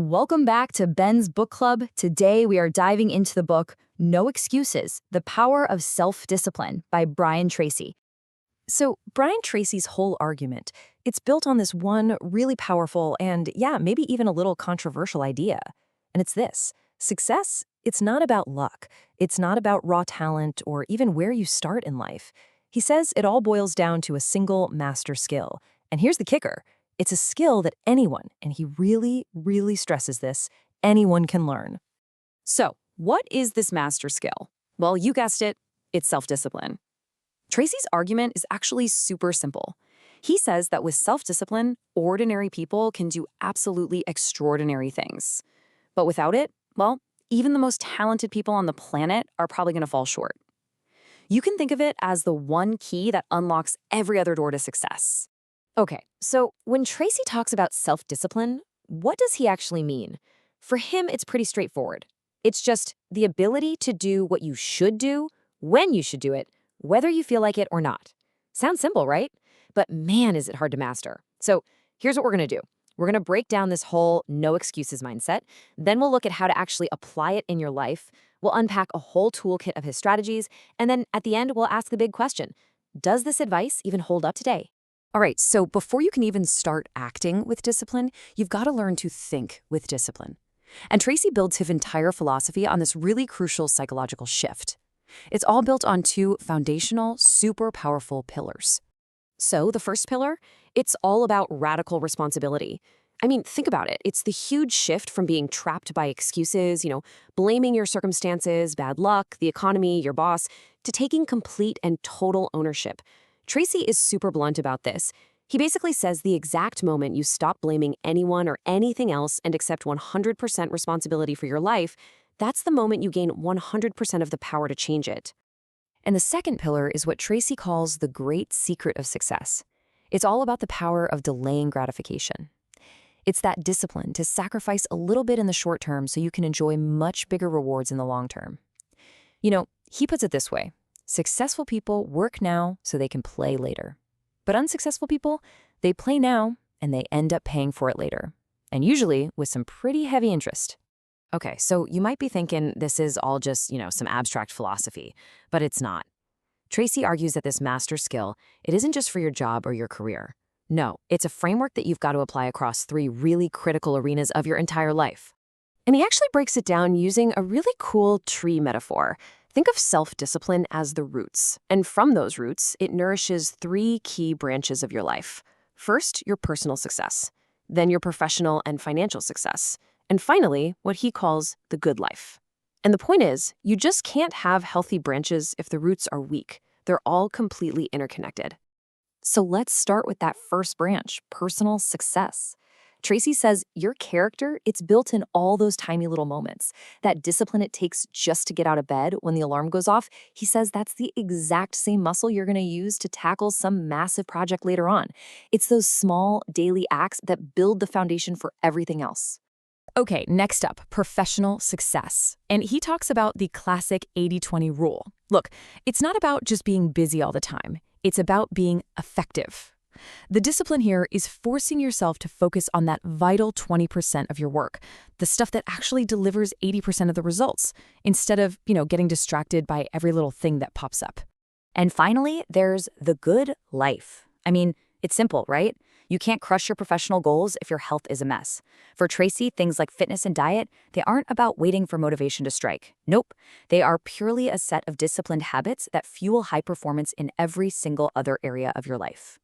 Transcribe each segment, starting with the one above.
Welcome back to Ben's Book Club. Today we are diving into the book No Excuses: The Power of Self-Discipline by Brian Tracy. So, Brian Tracy's whole argument, it's built on this one really powerful and, yeah, maybe even a little controversial idea. And it's this: success, it's not about luck. It's not about raw talent or even where you start in life. He says it all boils down to a single master skill. And here's the kicker: it's a skill that anyone, and he really, really stresses this, anyone can learn. So, what is this master skill? Well, you guessed it, it's self-discipline. Tracy's argument is actually super simple. He says that with self-discipline, ordinary people can do absolutely extraordinary things. But without it, well, even the most talented people on the planet are probably going to fall short. You can think of it as the one key that unlocks every other door to success. Okay, so when Tracy talks about self-discipline, what does he actually mean? For him, it's pretty straightforward. It's just the ability to do what you should do, when you should do it, whether you feel like it or not. Sounds simple, right? But man, is it hard to master. So here's what we're going to do. We're going to break down this whole no excuses mindset. Then we'll look at how to actually apply it in your life. We'll unpack a whole toolkit of his strategies. And then at the end, we'll ask the big question: does this advice even hold up today? All right, so before you can even start acting with discipline, you've got to learn to think with discipline. And Tracy builds his entire philosophy on this really crucial psychological shift. It's all built on two foundational, super powerful pillars. So the first pillar, it's all about radical responsibility. I mean, think about it. It's the huge shift from being trapped by excuses, blaming your circumstances, bad luck, the economy, your boss, to taking complete and total ownership. Tracy is super blunt about this. He basically says the exact moment you stop blaming anyone or anything else and accept 100% responsibility for your life, that's the moment you gain 100% of the power to change it. And the second pillar is what Tracy calls the great secret of success. It's all about the power of delaying gratification. It's that discipline to sacrifice a little bit in the short term so you can enjoy much bigger rewards in the long term. He puts it this way: successful people work now so they can play later. But unsuccessful people, they play now and they end up paying for it later. And usually with some pretty heavy interest. Okay, so you might be thinking this is all just, some abstract philosophy, but it's not. Tracy argues that this master skill, it isn't just for your job or your career. No, it's a framework that you've got to apply across three really critical arenas of your entire life. And he actually breaks it down using a really cool tree metaphor. Think of self-discipline as the roots, and from those roots, it nourishes three key branches of your life. First, your personal success, then your professional and financial success, and finally, what he calls the good life. And the point is, you just can't have healthy branches if the roots are weak. They're all completely interconnected. So let's start with that first branch, personal success. Tracy says your character, it's built in all those tiny little moments. That discipline it takes just to get out of bed when the alarm goes off, he says that's the exact same muscle you're going to use to tackle some massive project later on. It's those small daily acts that build the foundation for everything else. Okay, next up, professional success. And he talks about the classic 80-20 rule. Look, it's not about just being busy all the time. It's about being effective. The discipline here is forcing yourself to focus on that vital 20% of your work, the stuff that actually delivers 80% of the results, instead of, getting distracted by every little thing that pops up. And finally, there's the good life. I mean, it's simple, right? You can't crush your professional goals if your health is a mess. For Tracy, things like fitness and diet, they aren't about waiting for motivation to strike. Nope. They are purely a set of disciplined habits that fuel high performance in every single other area of your life.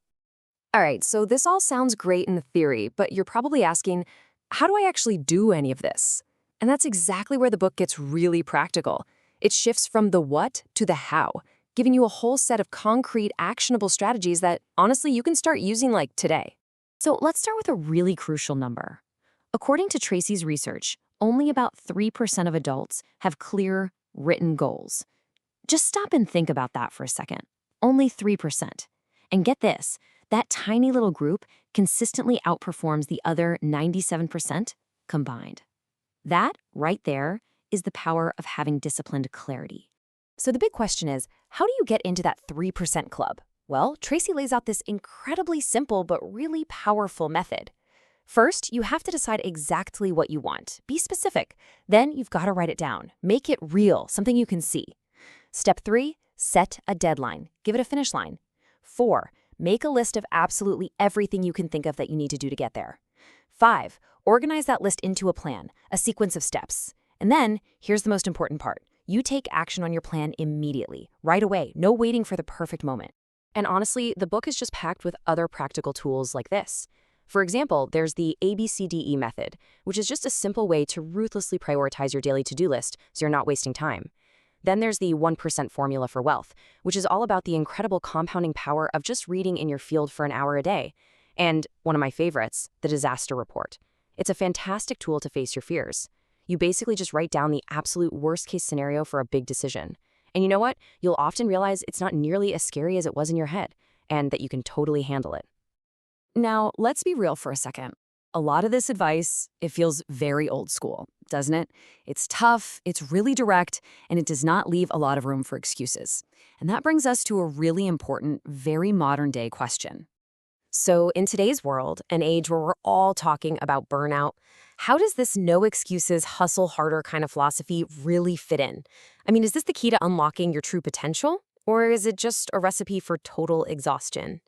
All right, so this all sounds great in theory, but you're probably asking, how do I actually do any of this? And that's exactly where the book gets really practical. It shifts from the what to the how, giving you a whole set of concrete, actionable strategies that, honestly, you can start using like today. So let's start with a really crucial number. According to Tracy's research, only about 3% of adults have clear, written goals. Just stop and think about that for a second. Only 3%. And get this, that tiny little group consistently outperforms the other 97% combined. That, right there, is the power of having disciplined clarity. So the big question is, how do you get into that 3% club? Well, Tracy lays out this incredibly simple but really powerful method. First, you have to decide exactly what you want. Be specific. Then you've got to write it down. Make it real, something you can see. Step 3, set a deadline. Give it a finish line. 4, make a list of absolutely everything you can think of that you need to do to get there. 5, organize that list into a plan, a sequence of steps. And then, here's the most important part. You take action on your plan immediately, right away, no waiting for the perfect moment. And honestly, the book is just packed with other practical tools like this. For example, there's the ABCDE method, which is just a simple way to ruthlessly prioritize your daily to-do list so you're not wasting time. Then there's the 1% formula for wealth, which is all about the incredible compounding power of just reading in your field for an hour a day. And one of my favorites, the disaster report. It's a fantastic tool to face your fears. You basically just write down the absolute worst-case scenario for a big decision. And you know what? You'll often realize it's not nearly as scary as it was in your head, and that you can totally handle it. Now, let's be real for a second. A lot of this advice, it feels very old school, doesn't it? It's tough, it's really direct, and it does not leave a lot of room for excuses. And that brings us to a really important, very modern-day question. So in today's world, an age where we're all talking about burnout, how does this no excuses, hustle harder kind of philosophy really fit in? I mean, is this the key to unlocking your true potential? Or is it just a recipe for total exhaustion?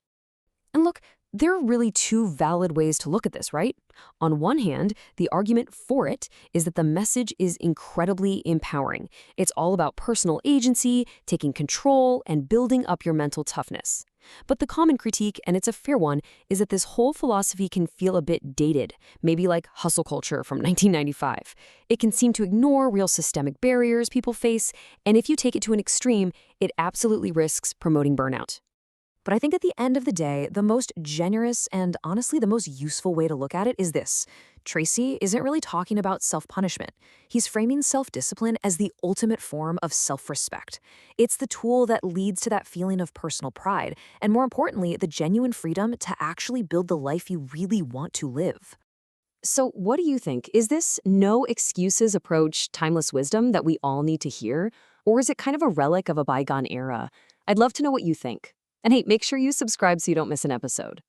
And look, there are really two valid ways to look at this, right? On one hand, the argument for it is that the message is incredibly empowering. It's all about personal agency, taking control, and building up your mental toughness. But the common critique, and it's a fair one, is that this whole philosophy can feel a bit dated, maybe like hustle culture from 1995. It can seem to ignore real systemic barriers people face, and if you take it to an extreme, it absolutely risks promoting burnout. But I think at the end of the day, the most generous and honestly the most useful way to look at it is this. Tracy isn't really talking about self-punishment. He's framing self-discipline as the ultimate form of self-respect. It's the tool that leads to that feeling of personal pride, and more importantly, the genuine freedom to actually build the life you really want to live. So what do you think? Is this no excuses approach timeless wisdom that we all need to hear? Or is it kind of a relic of a bygone era? I'd love to know what you think. And hey, make sure you subscribe so you don't miss an episode.